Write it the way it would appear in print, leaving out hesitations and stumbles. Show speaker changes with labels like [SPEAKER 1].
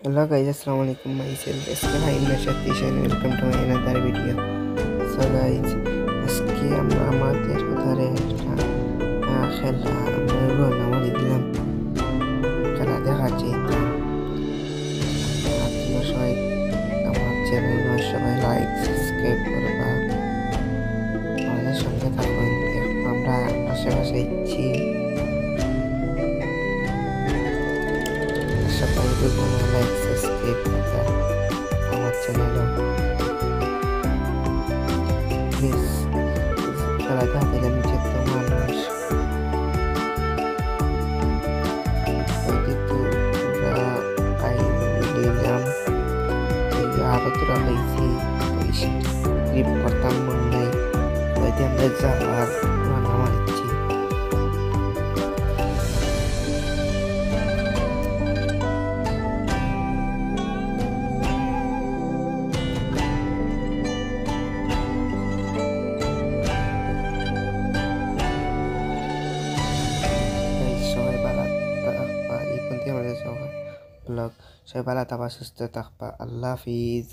[SPEAKER 1] Hello guys, Assalamualaikum. Myself Iskandar Nashati and welcome to my another video. So guys, আজকে আমরা আমাদের উধারে একটা খেলা আমরা দিলাম খেলা দেখা চাইতাম। আপনারা সবাই আমার চ্যানেল সবাই লাইক সাবস্ক্রাইব করবা, আমাদের সঙ্গে থাকবেন। আমরা আশেপাশে ইচ্ছি সবাই লাইক সাবস্ক্রাইব করতে আমার চ্যানেল প্লিজ। খেলা দেখা দিলাম যেত মানুষ আরো তোরা লাইছি স্ক্রিপ্ট করতাম মনে নাই, হয়তো আমরা যাওয়ার আমার ইচ্ছে। সবাই ভালো থাকবা, এই পর্যন্ত আমাদের ব্লগ। সবাই ভালো থাকবা, সুস্থ থাকবা। আল্লাহ হাফিজ।